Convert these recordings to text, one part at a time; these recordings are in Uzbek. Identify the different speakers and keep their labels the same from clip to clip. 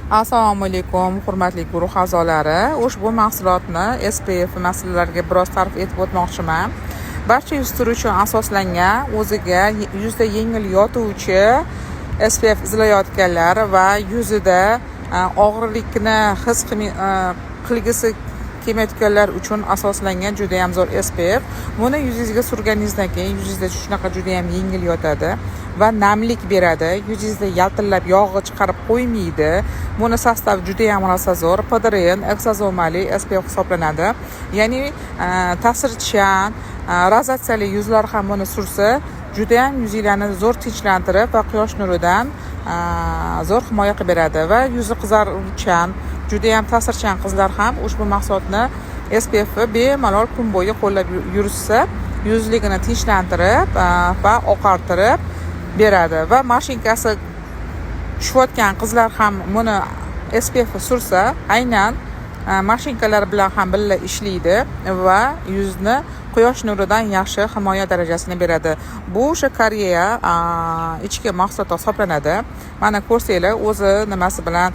Speaker 1: Assalomu alaykum, hurmatli guruh a'zolari. Ushbu mahsulotni SPF masalalariga biroz ta'rif etib o'tmoqchiman. Barcha yuz turi uchun asoslangan, o'ziga yuzda yengil yotuvchi SPF izlayotganlar va yuzida og'irlikni his qilgisi kelmayotganlar uchun asoslangan juda ham zo'r SPF. Buni yuzingizga surganingizdan keyin yuzingizda shunaqa juda ham yengil yotadi va namlik beradi. Yuzingizda yaltillab yog'i chiqarib qo'ymaydi. Buni sostavi juda ham rosa zo'r. Podren eksazomali SPF hisoblanadi. Ya'ni ta'sirchan, rozatsiyali yuzlar ham buni sursa, juda ham yuzinglarni zo'r tinchlantirib va quyosh nuridan zo'r himoya qilib beradi va yuzi qizaruvchan, juda ham ta'sirchan qizlar ham ushbu mahsulotni SPF bemalol kun bo'yi qo'llab yursa, yuzligini tinchlantirib va oqartirib beradi va mashinkasi tushayotgan qizlar ham buni SPF sursa, aynan mashinkalar bilan ham birga ishlaydi va yuzni quyosh nuridan yaxshi himoya darajasini beradi. Bu o'sha Koreya ichki mahsulot hisoblanadi. Mana ko'rsanglar, o'zi nimasi bilan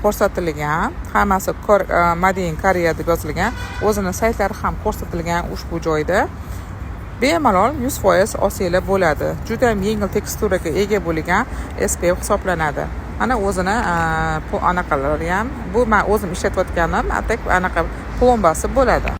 Speaker 1: ko'rsatilgan, hammasi Made in Korea deb yozilgan, o'zini saytlari ham ko'rsatilgan ushbu joyda. Bemalol 100% olsanglar bo'ladi. Juda ham yengil teksturaga ega bo'lgan SPF hisoblanadi. Ana o'zini anaqalari ham, bu men o'zim ishlatayotganim, atak anaqa plombasi bo'ladi.